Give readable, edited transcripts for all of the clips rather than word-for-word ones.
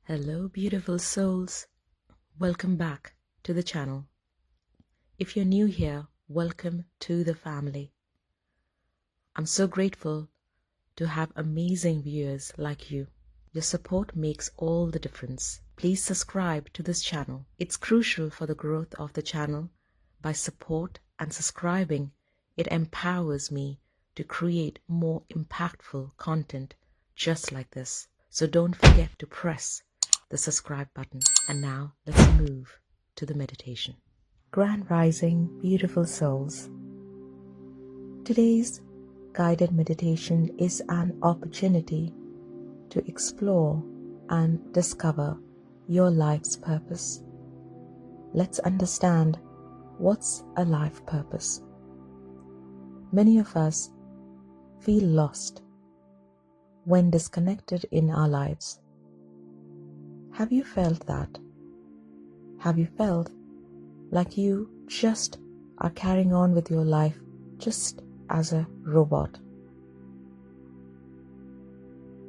Hello beautiful souls, welcome back to the channel. If you're new here, welcome to the family. I'm so grateful to have amazing viewers like you. Your support makes all the difference. Please subscribe to this channel. It's crucial for the growth of the channel. By support and subscribing, it empowers me to create more impactful content just like this. So don't forget to press the subscribe button. And now let's move to the meditation. Grand Rising, beautiful souls. Today's guided meditation is an opportunity to explore and discover your life's purpose. Let's understand what's a life purpose. Many of us feel lost when disconnected in our lives. Have you felt that? Have you felt like you just are carrying on with your life just as a robot?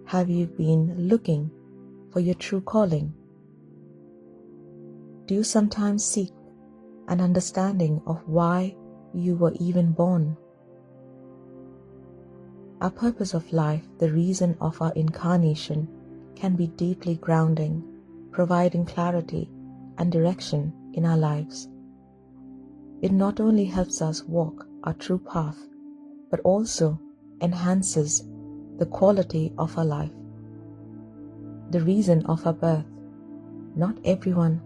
Have you been looking for your true calling? Do you sometimes seek an understanding of why you were even born? Our purpose of life, the reason of our incarnation, can be deeply grounding, providing clarity and direction in our lives. It not only helps us walk our true path, but also enhances the quality of our life. The reason of our birth. Not everyone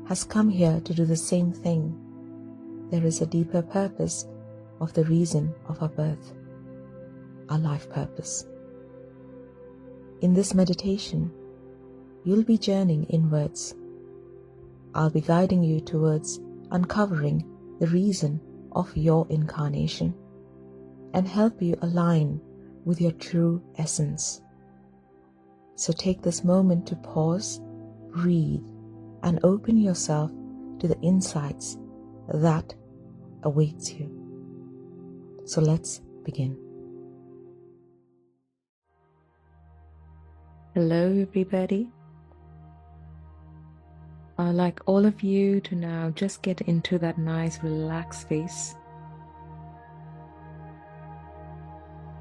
has come here to do the same thing. There is a deeper purpose of the reason of our birth, our life purpose. In this meditation, you'll be journeying inwards. I'll be guiding you towards uncovering the reason of your incarnation and help you align with your true essence. So take this moment to pause, breathe, and open yourself to the insights that awaits you. So let's begin. Hello everybody. I'd like all of you to now just get into that nice relaxed space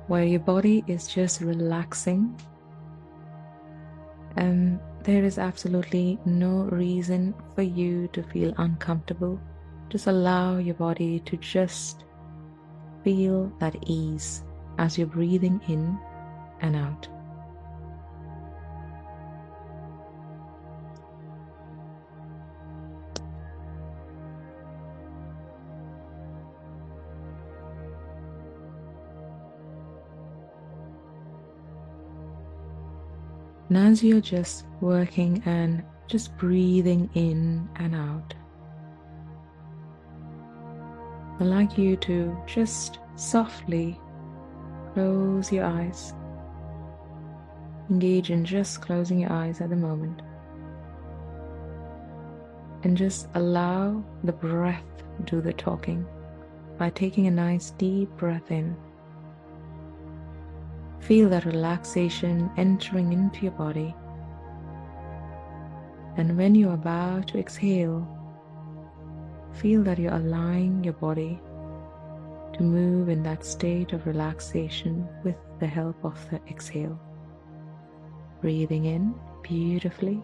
where your body is just relaxing, and there is absolutely no reason for you to feel uncomfortable. Just allow your body to just feel that ease as you're breathing in and out. And as you're just working and just breathing in and out, I'd like you to just softly close your eyes. Engage in just closing your eyes at the moment. And just allow the breath do the talking by taking a nice deep breath in. Feel that relaxation entering into your body. And when you're about to exhale, feel that you're allowing your body to move in that state of relaxation with the help of the exhale. Breathing in beautifully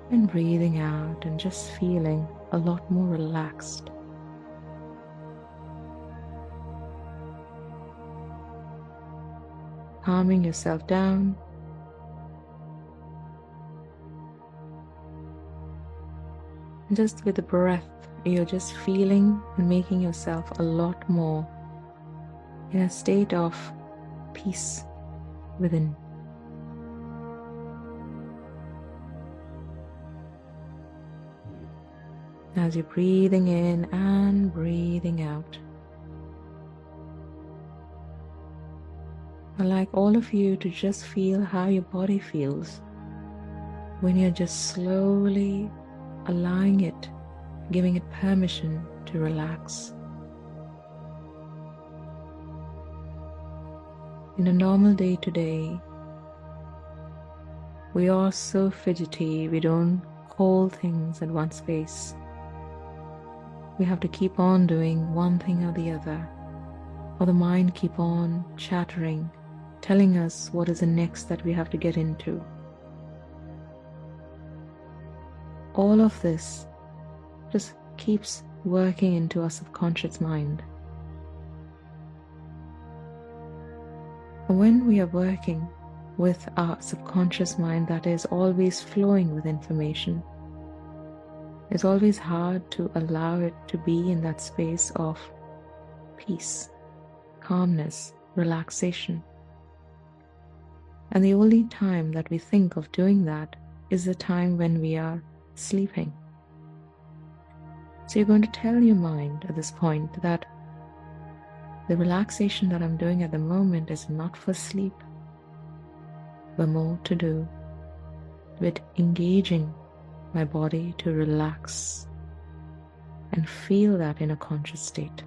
and breathing out and just feeling a lot more relaxed. Calming yourself down. And just with the breath, you're just feeling and making yourself a lot more in a state of peace within. As you're breathing in and breathing out, I'd like all of you to just feel how your body feels when you're just slowly allowing it, giving it permission to relax. In a normal day-to-day, We are so fidgety, we don't hold things in one space. We have to keep on doing one thing or the other, or the mind keep on chattering, telling us what is the next that we have to get into. All of this just keeps working into our subconscious mind. And when we are working with our subconscious mind that is always flowing with information, it's always hard to allow it to be in that space of peace, calmness, relaxation. And the only time that we think of doing that is the time when we are sleeping. So you're going to tell your mind at this point that the relaxation that I'm doing at the moment is not for sleep, but more to do with engaging my body to relax and feel that in a conscious state.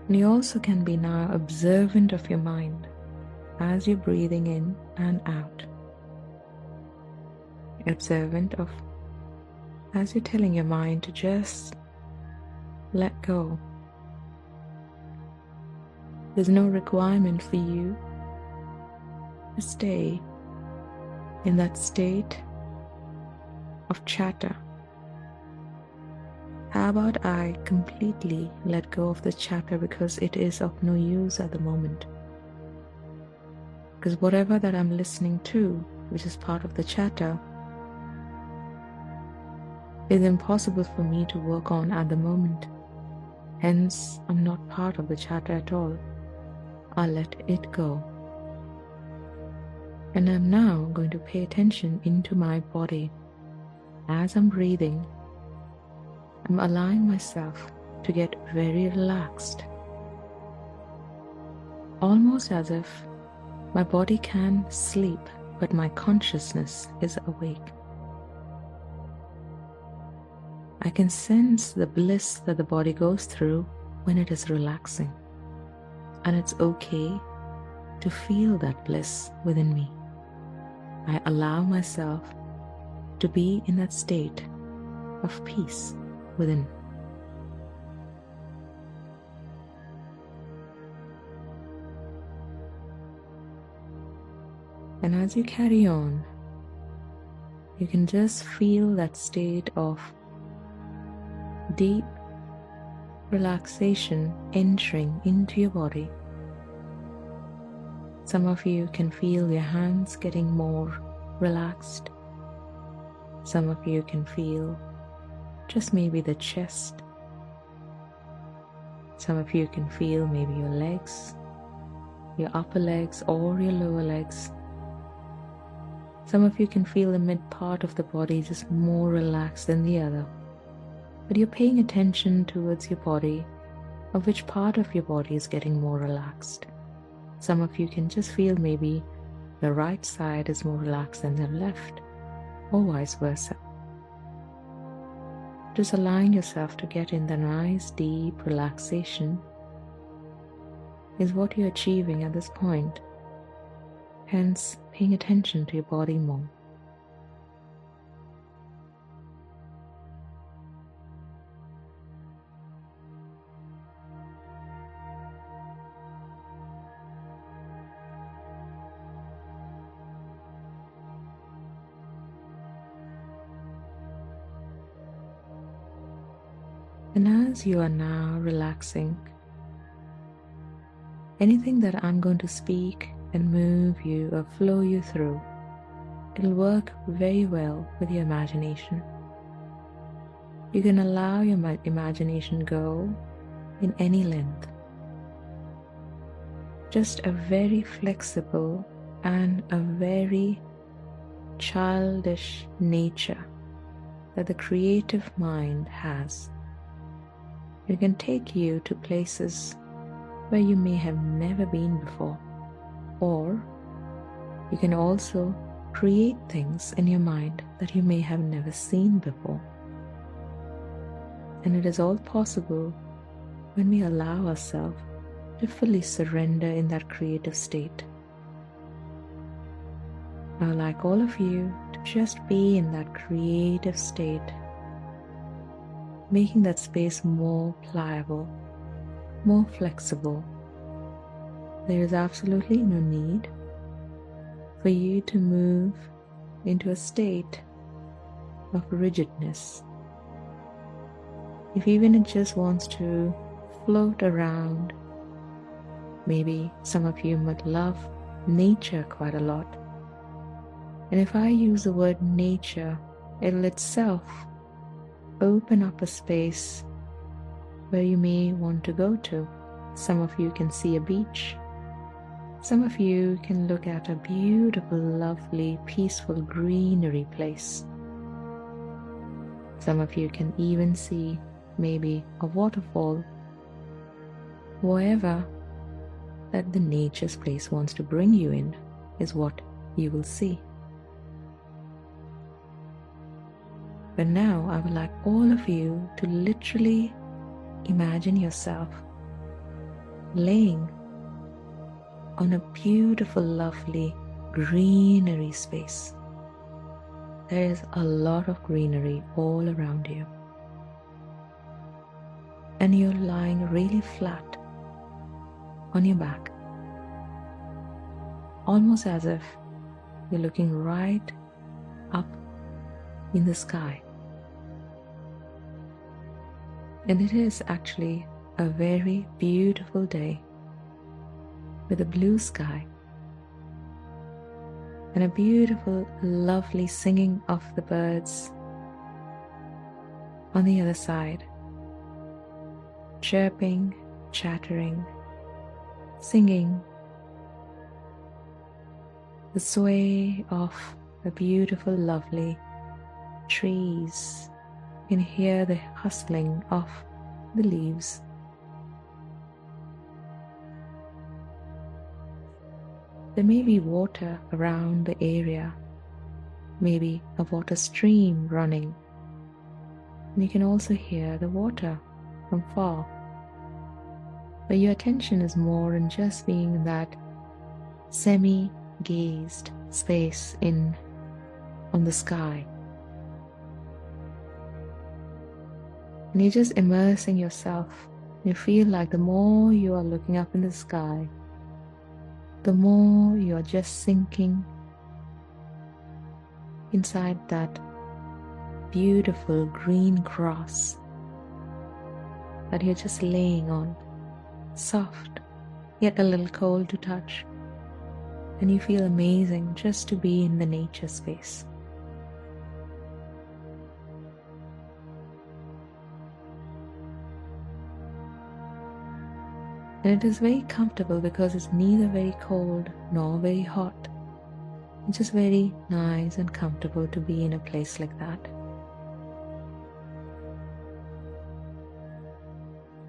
And you also can be now observant of your mind as you're breathing in and out. Observant of as you're telling your mind to just let go. There's no requirement for you to stay in that state of chatter. How about I completely let go of the chatter because it is of no use at the moment? Because whatever that I'm listening to, which is part of the chatter, is impossible for me to work on at the moment. Hence, I'm not part of the chatter at all. I'll let it go. And I'm now going to pay attention into my body. As I'm breathing, I'm allowing myself to get very relaxed. Almost as if my body can sleep, but my consciousness is awake. I can sense the bliss that the body goes through when it is relaxing. And it's okay to feel that bliss within me. I allow myself to be in that state of peace within. And as you carry on, you can just feel that state of deep relaxation entering into your body. Some of you can feel your hands getting more relaxed. Some of you can feel just maybe the chest. Some of you can feel maybe your legs, your upper legs or your lower legs. Some of you can feel the mid part of the body just more relaxed than the other. But you're paying attention towards your body, of which part of your body is getting more relaxed. Some of you can just feel maybe the right side is more relaxed than the left, or vice versa. Just allowing yourself to get in the nice deep relaxation is what you're achieving at this point. Hence, paying attention to your body more. And as you are now relaxing, anything that I'm going to speak and move you or flow you through, it'll work very well with your imagination. You can allow your imagination go in any length. Just a very flexible and a very childish nature that the creative mind has. It can take you to places where you may have never been before, or you can also create things in your mind that you may have never seen before. And it is all possible when we allow ourselves to fully surrender in that creative state. I would like all of you to just be in that creative state, making that space more pliable, more flexible. There is absolutely no need for you to move into a state of rigidness. If even it just wants to float around, maybe some of you might love nature quite a lot. And if I use the word nature, it'll itself open up a space where you may want to go to. Some of you can see a beach. Some of you can look at a beautiful, lovely, peaceful greenery place. Some of you can even see maybe a waterfall. Wherever that the nature's place wants to bring you in is what you will see. But now I would like all of you to literally imagine yourself laying on a beautiful, lovely greenery space. There is a lot of greenery all around you. And you're lying really flat on your back, almost as if you're looking right up in the sky. And it is actually a very beautiful day with a blue sky and a beautiful, lovely singing of the birds on the other side, chirping, chattering, singing. The sway of the beautiful, lovely trees. You can hear the hustling of the leaves. There may be water around the area, maybe a water stream running. And you can also hear the water from far. But your attention is more in just being in that semi-gazed space on the sky. And you're just immersing yourself. You feel like the more you are looking up in the sky, the more you are just sinking inside that beautiful green grass that you're just laying on, soft yet a little cold to touch. And you feel amazing just to be in the nature space. And it is very comfortable because it's neither very cold nor very hot. It's just very nice and comfortable to be in a place like that.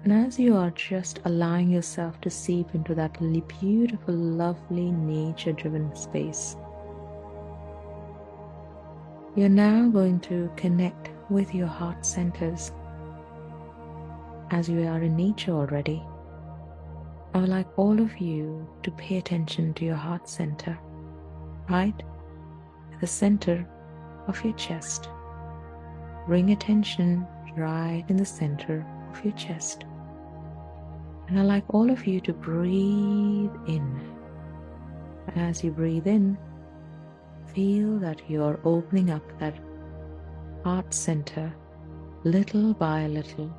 And as you are just allowing yourself to seep into that beautiful, lovely, nature-driven space, you're now going to connect with your heart centers. As you are in nature already, I would like all of you to pay attention to your heart center, right at the center of your chest. Bring attention right in the center of your chest. And I'd like all of you to breathe in. And as you breathe in, feel that you're opening up that heart center little by little.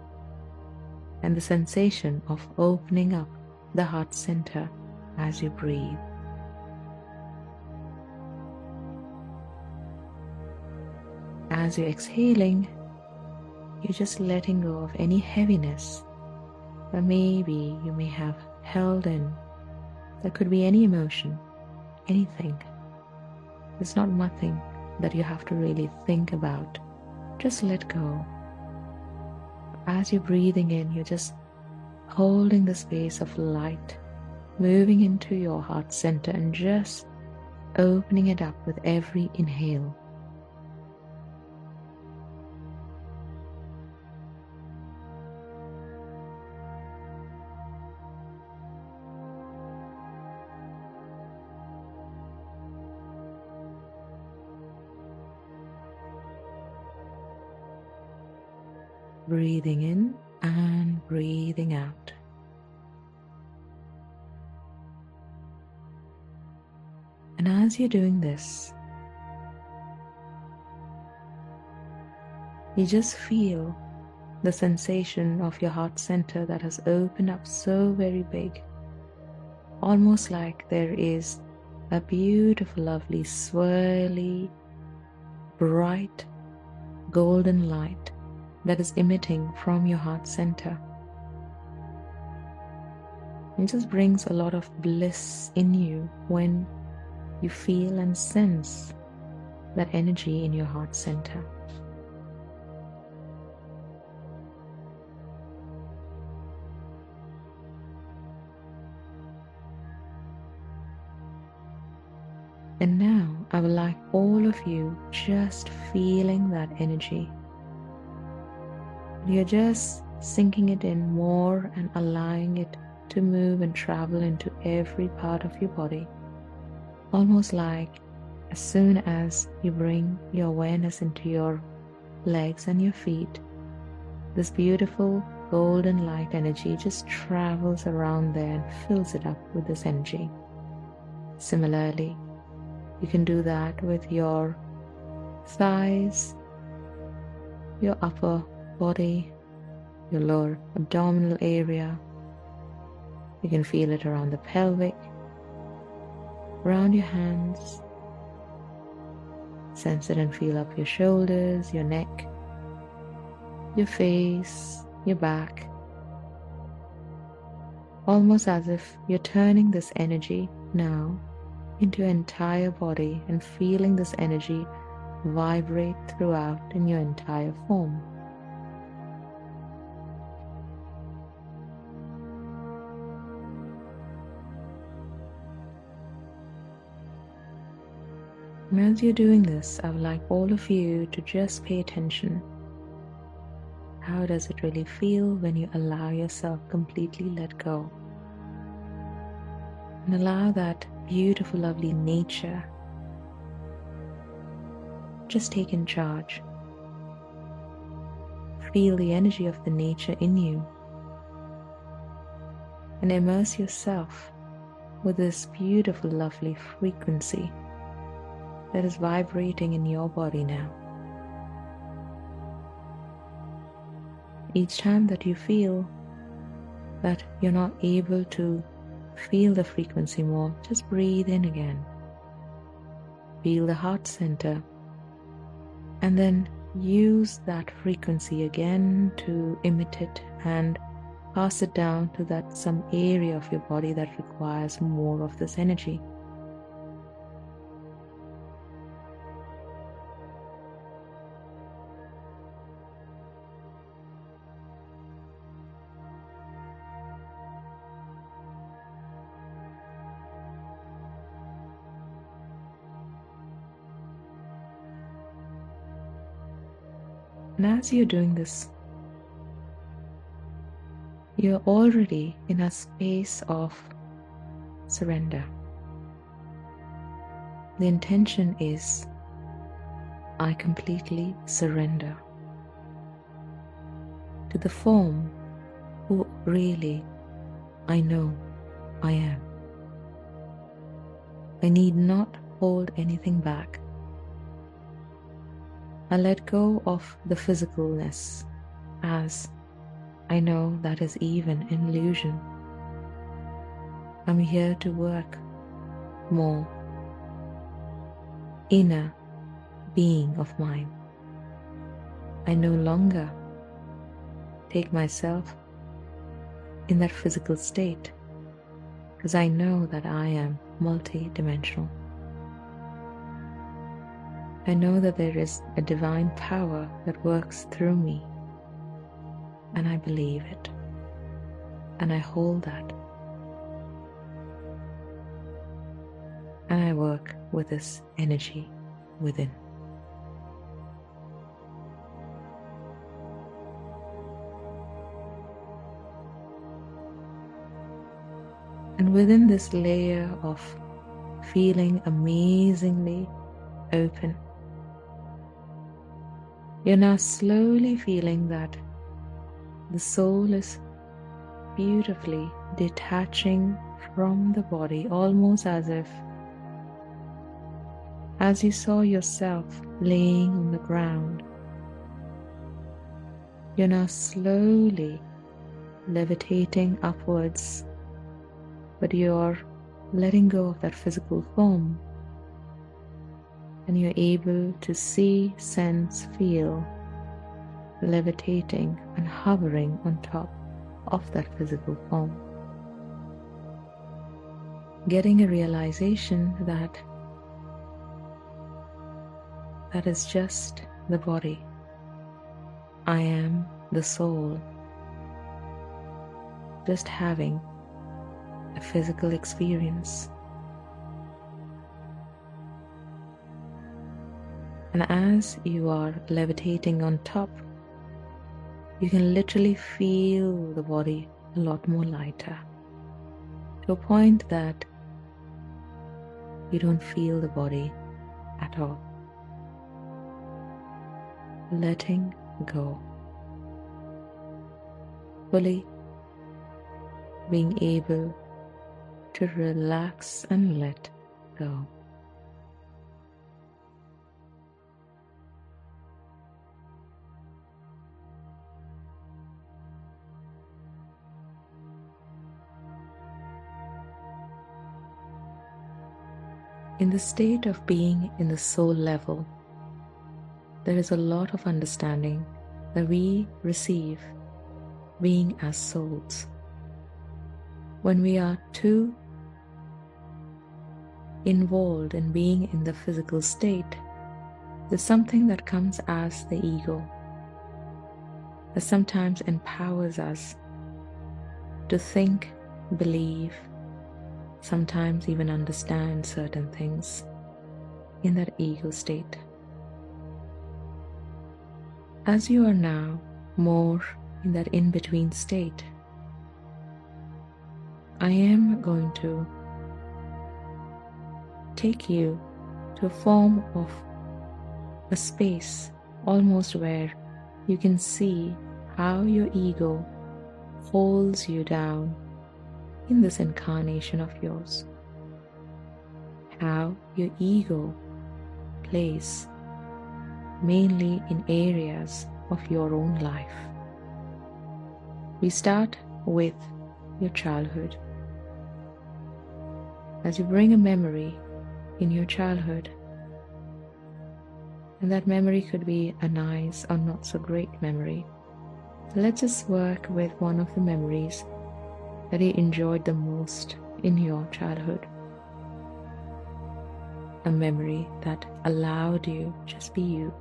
And the sensation of opening up the heart center as you breathe. As you're exhaling, you're just letting go of any heaviness that maybe you may have held in. There could be any emotion, anything. It's not nothing that you have to really think about. Just let go. As you're breathing in, you're just holding the space of light, moving into your heart center and just opening it up with every inhale. breathing in and breathing out. And as you're doing this, you just feel the sensation of your heart center that has opened up so very big, almost like there is a beautiful, lovely, swirly, bright, golden light that is emitting from your heart center. It just brings a lot of bliss in you when you feel and sense that energy in your heart center. And now I would like all of you just feeling that energy. You're just sinking it in more and allowing it to move and travel into every part of your body. Almost like as soon as you bring your awareness into your legs and your feet, this beautiful golden light energy just travels around there and fills it up with this energy. Similarly, you can do that with your thighs, your upper body, your lower abdominal area. You can feel it around the pelvic, around your hands. Sense it and feel up your shoulders, your neck, your face, your back. Almost as if you're turning this energy now into your entire body and feeling this energy vibrate throughout in your entire form. And as you're doing this, I would like all of you to just pay attention. How does it really feel when you allow yourself completely let go? And allow that beautiful, lovely nature just take in charge. Feel the energy of the nature in you and immerse yourself with this beautiful, lovely frequency that is vibrating in your body now. Each time that you feel that you're not able to feel the frequency more, just breathe in again. Feel the heart center and then use that frequency again to emit it and pass it down to that some area of your body that requires more of this energy. And as you're doing this, you're already in a space of surrender. The intention is, I completely surrender to the form who really I know I am. I need not hold anything back. I let go of the physicalness, as I know that is even an illusion. I'm here to work more inner being of mine. I no longer take myself in that physical state, because I know that I am multi-dimensional. I know that there is a divine power that works through me, and I believe it, and I hold that, and I work with this energy within. And within this layer of feeling amazingly open, you're now slowly feeling that the soul is beautifully detaching from the body, almost as you saw yourself laying on the ground. You're now slowly levitating upwards, but you're letting go of that physical form, and you're able to see, sense, feel, levitating and hovering on top of that physical form. Getting a realization that that is just the body. I am the soul, just having a physical experience. And as you are levitating on top, you can literally feel the body a lot more lighter, to a point that you don't feel the body at all. Letting go. Fully being able to relax and let go. In the state of being in the soul level, there is a lot of understanding that we receive being as souls. When we are too involved in being in the physical state, there's something that comes as the ego, that sometimes empowers us to think, believe, sometimes even understand certain things in that ego state. As you are now more in that in-between state, I am going to take you to a form of a space almost where you can see how your ego holds you down in this incarnation of yours, how your ego plays mainly in areas of your own life. We start with your childhood. As you bring a memory in your childhood, and that memory could be a nice or not so great memory. So let's just work with one of the memories that you enjoyed the most in your childhood. A memory that allowed you just be you.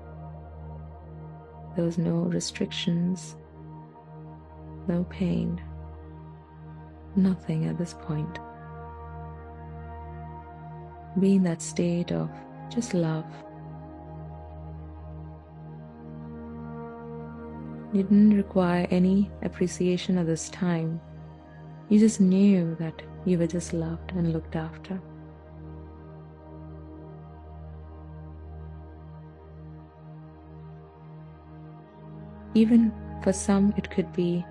There was no restrictions, no pain, nothing at this point. Be in that state of just love. You didn't require any appreciation at this time. You just knew that you were just loved and looked after. Even for some, it could be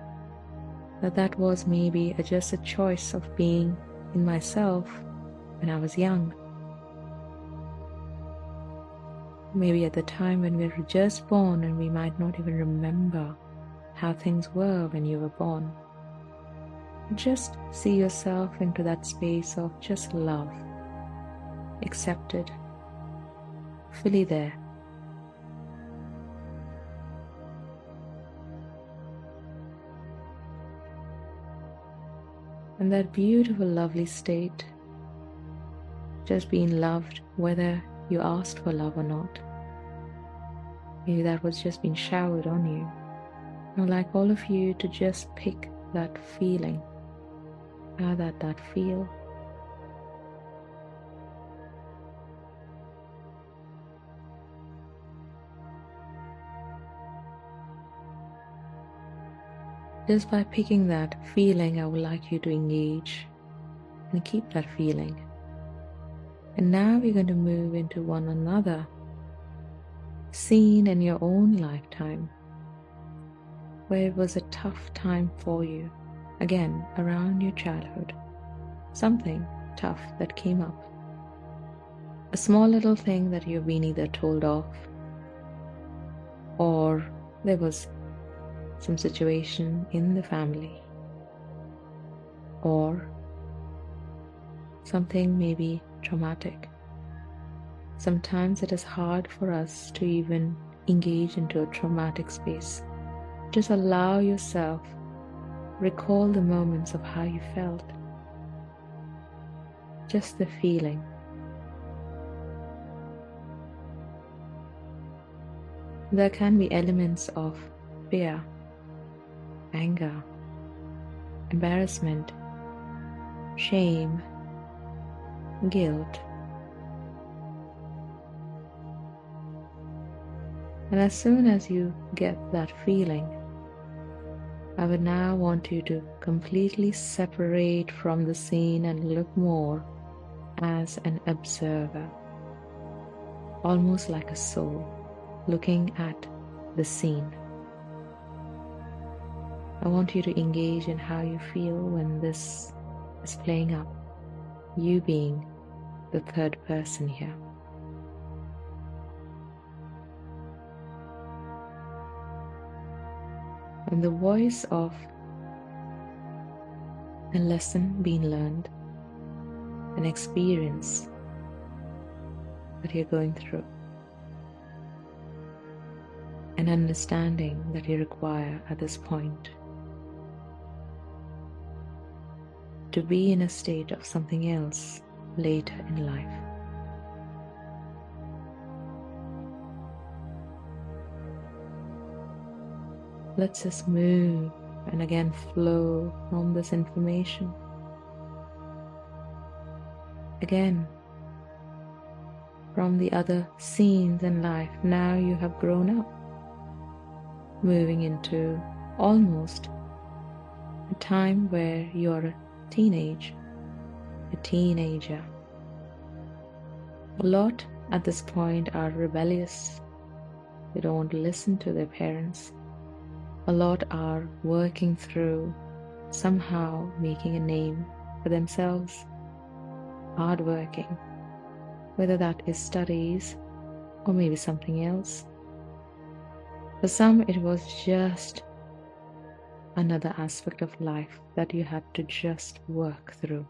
that was maybe just a choice of being in myself when I was young. Maybe at the time when we were just born and we might not even remember how things were when you were born. Just see yourself into that space of just love, accepted, fully there. And that beautiful, lovely state, just being loved whether you asked for love or not. Maybe that was just being showered on you. I'd like all of you to just pick that feeling. How that feel. Just by picking that feeling, I would like you to engage and keep that feeling. And now we're going to move into one another scene in your own lifetime. where it was a tough time for you, again around your childhood, something tough that came up, a small little thing that you've been either told off, or there was some situation in the family, or something maybe traumatic. Sometimes it is hard for us to even engage into a traumatic space. Just allow yourself, recall the moments of how you felt, just the feeling. There can be elements of fear, anger, embarrassment, shame, guilt. And as soon as you get that feeling, I would now want you to completely separate from the scene and look more as an observer, almost like a soul looking at the scene. I want you to engage in how you feel when this is playing up, you being the third person here. And the voice of a lesson being learned, an experience that you're going through, an understanding that you require at this point to be in a state of something else later in life. Let's just move and again flow from this information. Again, from the other scenes in life, now you have grown up, moving into almost a time where you're a teenager. A lot at this point are rebellious. They don't listen to their parents. A lot are working through somehow making a name for themselves, hardworking, whether that is studies or maybe something else. For some, it was just another aspect of life that you had to just work through.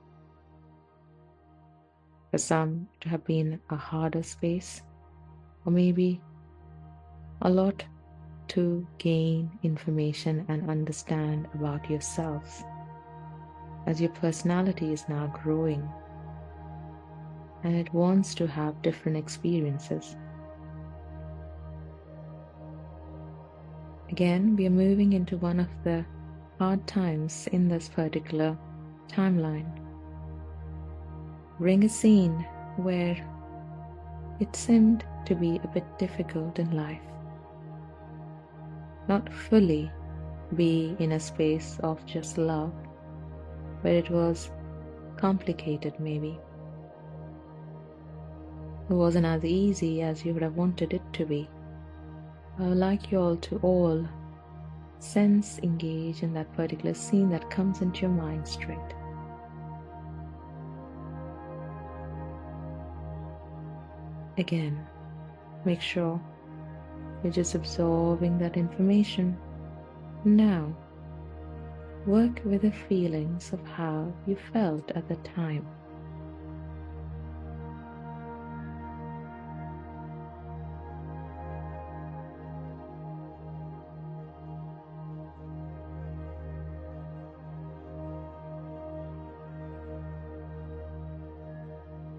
For some, it have been a harder space, or maybe a lot to gain information and understand about yourself as your personality is now growing and it wants to have different experiences. Again, we are moving into one of the hard times in this particular timeline. Bring a scene where it seemed to be a bit difficult in life. Not fully be in a space of just love, where it was complicated maybe. It wasn't as easy as you would have wanted it to be. I would like you all to sense, engage in that particular scene that comes into your mind straight. Again, make sure you're just absorbing that information. Now, work with the feelings of how you felt at the time.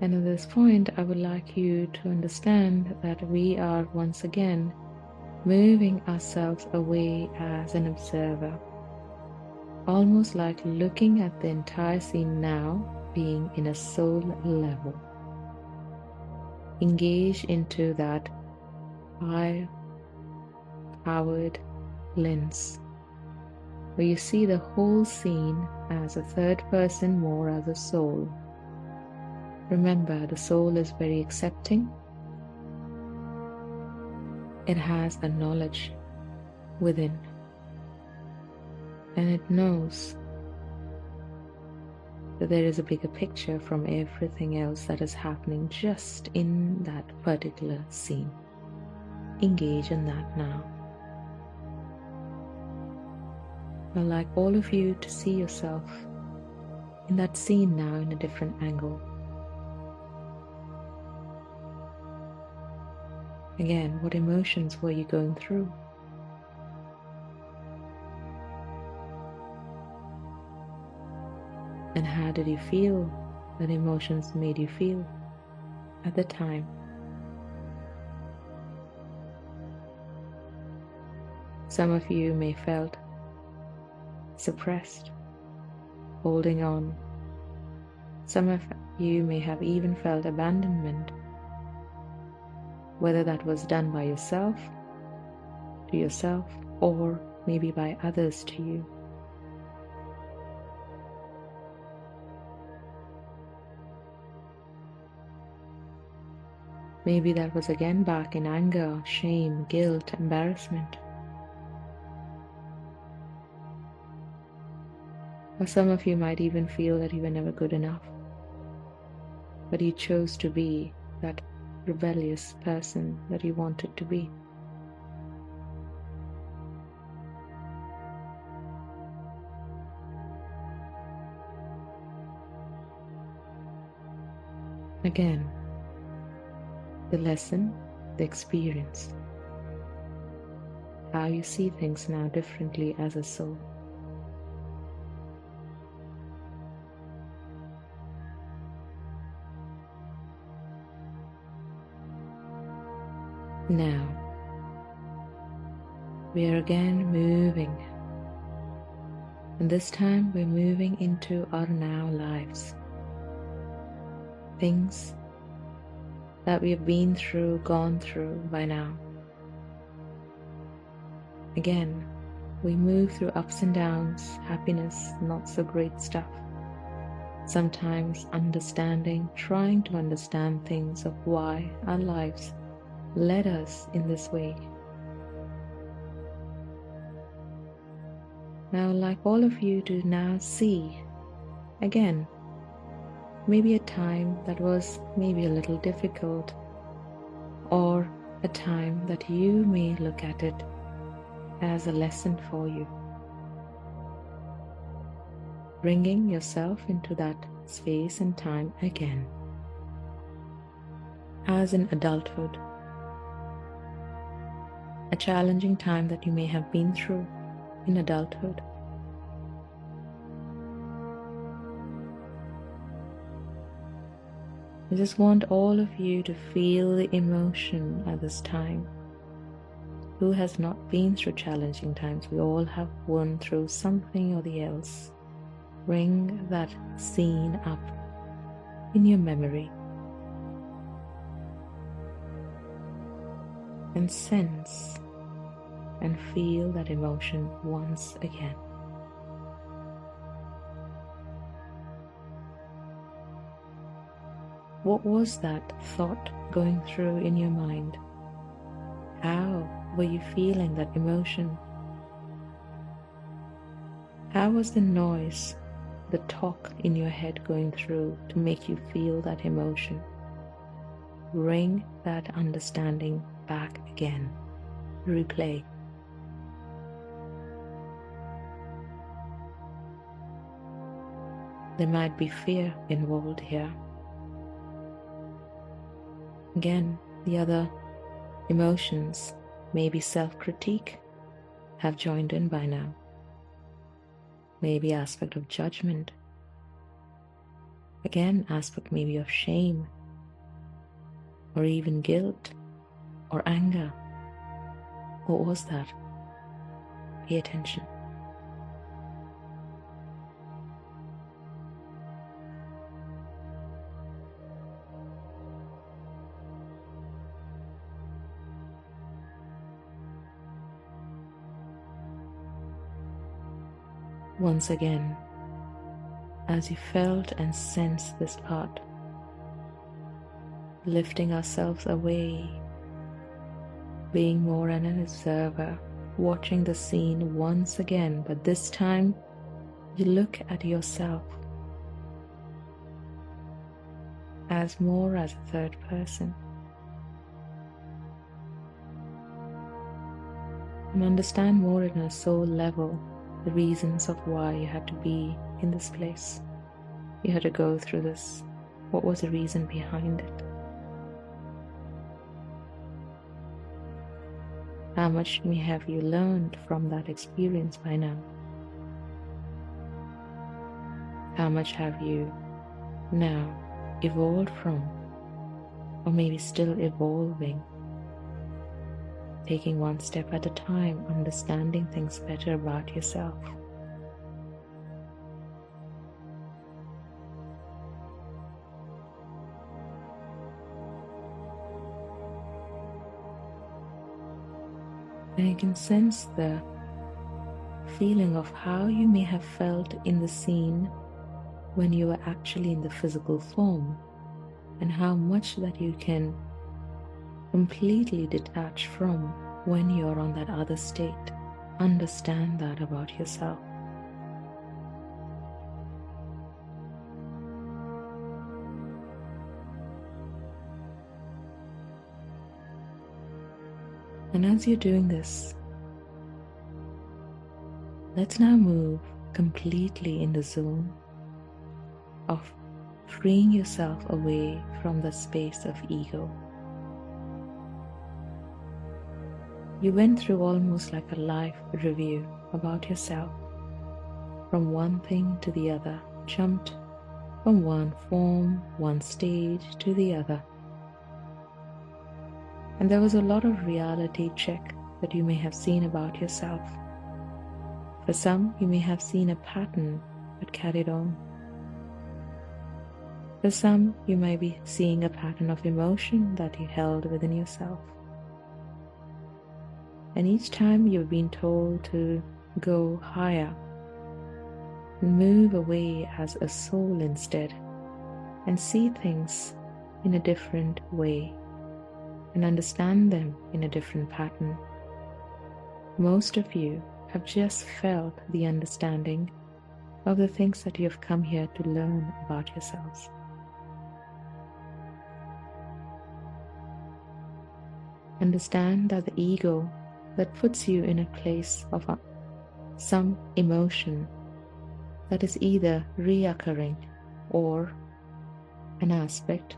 And at this point, I would like you to understand that we are once again moving ourselves away as an observer, almost like looking at the entire scene now being in a soul level. Engage into that high-powered lens, where you see the whole scene as a third person, more as a soul. Remember, the soul is very accepting. It has a knowledge within. And it knows that there is a bigger picture from everything else that is happening just in that particular scene. Engage in that now. I'd like all of you to see yourself in that scene now in a different angle. Again, what emotions were you going through? And how did you feel that emotions made you feel at the time? Some of you may felt suppressed, holding on. Some of you may have even felt abandonment, whether that was done by yourself, to yourself, or maybe by others to you. Maybe that was again back in anger, shame, guilt, embarrassment. Or some of you might even feel that you were never good enough, but you chose to be that rebellious person that you wanted to be. Again, the lesson, the experience, how you see things now differently as a soul. Now, we are again moving, and this time we're moving into our now lives. Things that we have been through, gone through by now. Again, we move through ups and downs, happiness, not so great stuff. Sometimes understanding, trying to understand things of why our lives led us in this way. Now, like all of you to now see, again, maybe a time that was maybe a little difficult, or a time that you may look at it as a lesson for you. Bringing yourself into that space and time again. As in adulthood, a challenging time that you may have been through in adulthood. I just want all of you to feel the emotion at this time. Who has not been through challenging times? We all have gone through something or the else. Bring that scene up in your memory and sense and feel that emotion once again. What was that thought going through in your mind? How were you feeling that emotion? How was the noise, the talk in your head going through to make you feel that emotion? Bring that understanding back again. Replay. There might be fear involved here. Again, the other emotions, maybe self-critique, have joined in by now. Maybe aspect of judgment. Again, aspect maybe of shame, or even guilt, or anger. What was that? Pay attention. Once again, as you felt and sensed this part, lifting ourselves away, being more an observer watching the scene once again, but this time you look at yourself as more as a third person and understand more in a soul level the reasons of why you had to be in this place. You had to go through this. What was the reason behind it? How much have you learned from that experience by now? How much have you now evolved from, or maybe still evolving, taking one step at a time, understanding things better about yourself? And you can sense the feeling of how you may have felt in the scene when you were actually in the physical form, and how much that you can completely detach from when you're on that other state. Understand that about yourself. And as you're doing this, let's now move completely in the zone of freeing yourself away from the space of ego. You went through almost like a life review about yourself, from one thing to the other, jumped from one form, one stage to the other. And there was a lot of reality check that you may have seen about yourself. For some, you may have seen a pattern that carried on. For some, you may be seeing a pattern of emotion that you held within yourself. And each time you've been told to go higher and move away as a soul instead, and see things in a different way and understand them in a different pattern. Most of you have just felt the understanding of the things that you have come here to learn about yourselves. Understand that the ego that puts you in a place of some emotion that is either reoccurring or an aspect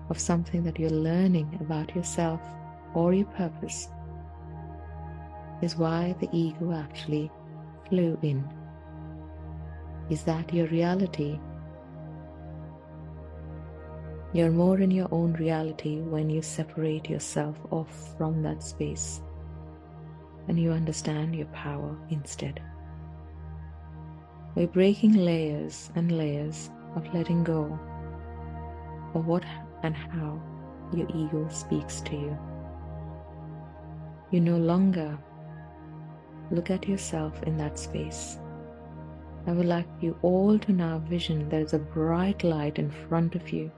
of something that you're learning about yourself or your purpose is why the ego actually flew in. Is that your reality? You're more in your own reality when you separate yourself off from that space and you understand your power instead. We're breaking layers and layers of letting go of what and how your ego speaks to you. You no longer look at yourself in that space. I would like you all to now vision there is a bright light in front of you,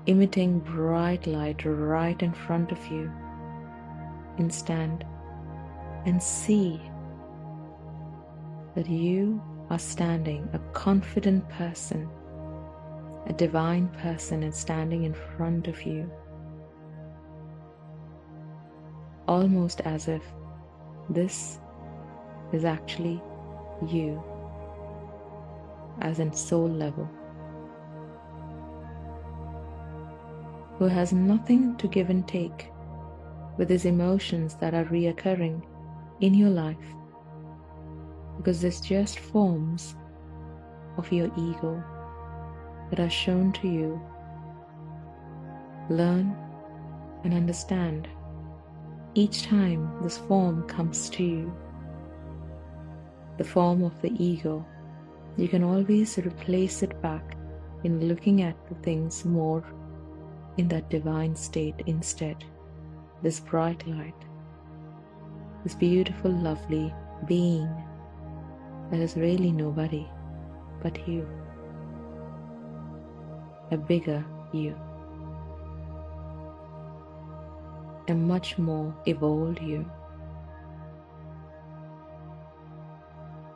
emitting bright light right in front of you. Stand and see that you are standing, a confident person, a divine person, and standing in front of you, almost as if this is actually you, as in soul level, who has nothing to give and take with his emotions that are reoccurring in your life, because it's just forms of your ego that are shown to you. Learn and understand. Each time this form comes to you, the form of the ego, you can always replace it back in looking at the things more in that divine state instead. This bright light, this beautiful, lovely being that is really nobody but you, a bigger you, a much more evolved you,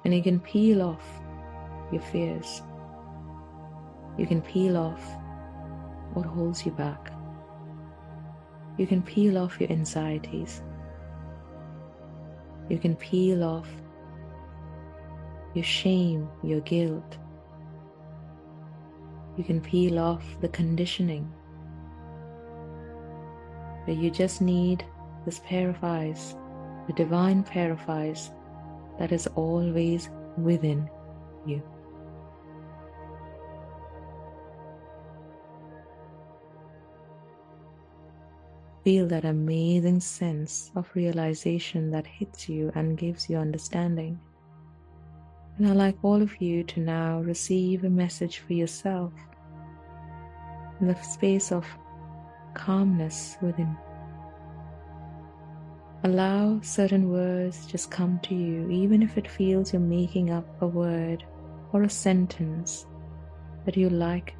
And you can peel off your fears. You can peel off what holds you back. You can peel off your anxieties. You can peel off your shame, your guilt. You can peel off the conditioning. But you just need this pair of eyes, the divine pair of eyes that is always within you. Feel that amazing sense of realization that hits you and gives you understanding. And I'd like all of you to now receive a message for yourself in the space of calmness within. Allow certain words just come to you, even if it feels you're making up a word or a sentence that you like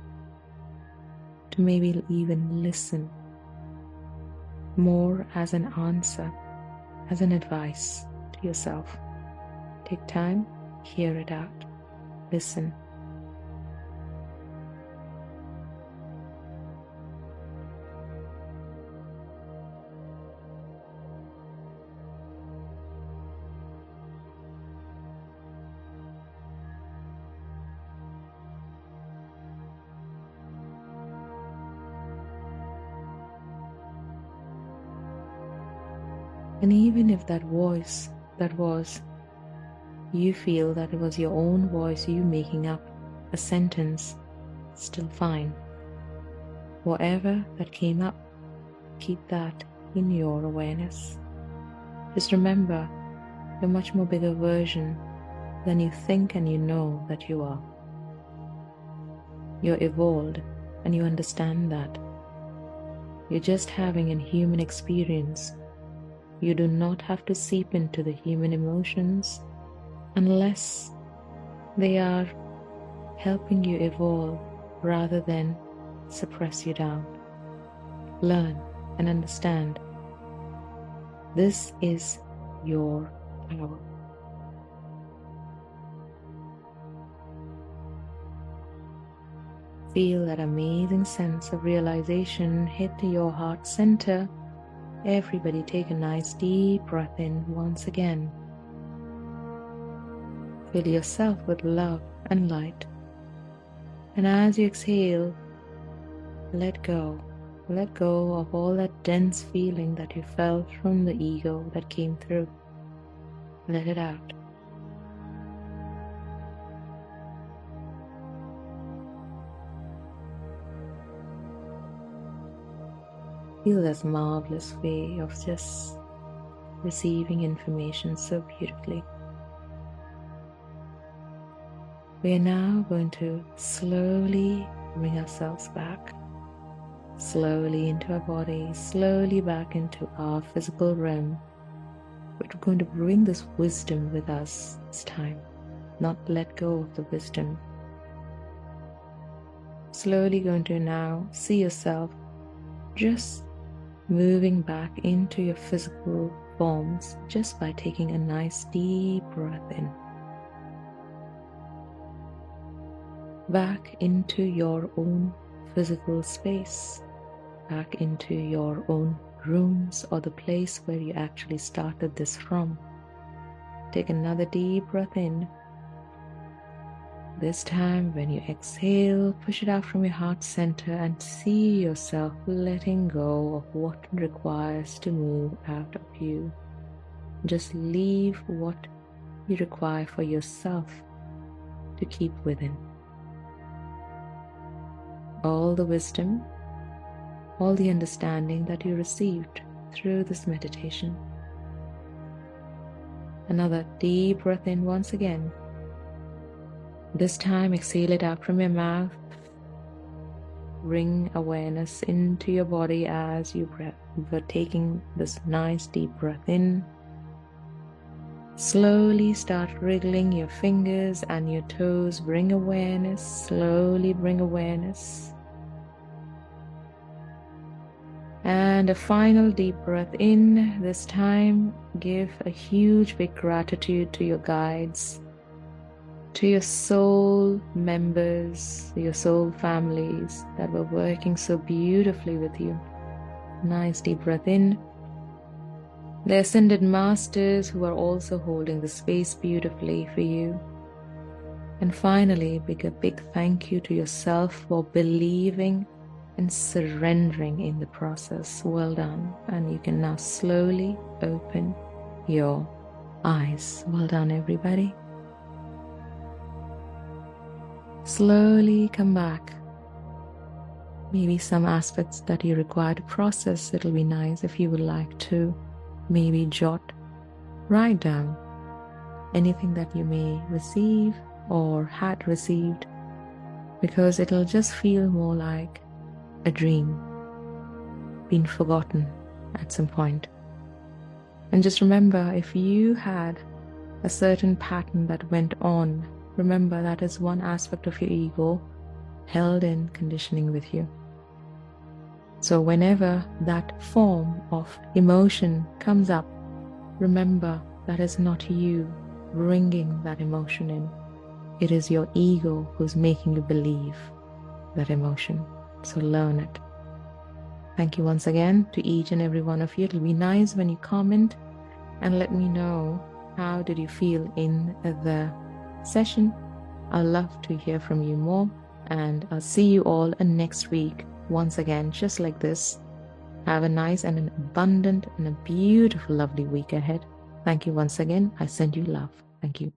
to maybe even listen more as an answer, as an advice to yourself. Take time, hear it out, listen. And even if that voice that was, you feel that it was your own voice, you making up a sentence, still fine. Whatever that came up, keep that in your awareness. Just remember, you're a much more bigger version than you think and you know that you are. You're evolved and you understand that. You're just having a human experience. You do not have to seep into the human emotions unless they are helping you evolve rather than suppress you down. Learn and understand. This is your power. Feel that amazing sense of realization hit your heart center. Everybody take a nice deep breath in once again. Fill yourself with love and light. And as you exhale, let go. Let go of all that dense feeling that you felt from the ego that came through. Let it out. Feel this marvelous way of just receiving information so beautifully. We are now going to slowly bring ourselves back, slowly into our body, slowly back into our physical realm. We're going to bring this wisdom with us this time, not let go of the wisdom. Slowly going to now see yourself just moving back into your physical forms just by taking a nice deep breath in. Back into your own physical space, back into your own rooms or the place where you actually started this from. Take another deep breath in. This time, when you exhale, push it out from your heart center and see yourself letting go of what requires to move out of you. Just leave what you require for yourself to keep within. All the wisdom, all the understanding that you received through this meditation. Another deep breath in once again. This time, exhale it out from your mouth. Bring awareness into your body as you were taking this nice deep breath in. Slowly start wriggling your fingers and your toes. Bring awareness. Slowly bring awareness. And a final deep breath in. This time, give a huge big gratitude to your guides, to your soul members, your soul families that were working so beautifully with you. Nice deep breath in. The Ascended Masters who are also holding the space beautifully for you. And finally, a big thank you to yourself for believing and surrendering in the process. Well done. And you can now slowly open your eyes. Well done, everybody. Slowly come back. Maybe some aspects that you require to process, it'll be nice if you would like to maybe write down anything that you may receive or had received, because it'll just feel more like a dream being forgotten at some point. And just remember, if you had a certain pattern that went on, remember that is one aspect of your ego held in conditioning with you. So whenever that form of emotion comes up, remember that is not you bringing that emotion in. It is your ego who's making you believe that emotion. So learn it. Thank you once again to each and every one of you. It'll be nice when you comment and let me know how did you feel in the session. I'd love to hear from you more, and I'll see you all next week once again, just like this. Have a nice and an abundant and a beautiful, lovely week ahead. Thank you once again. I send you love. Thank you.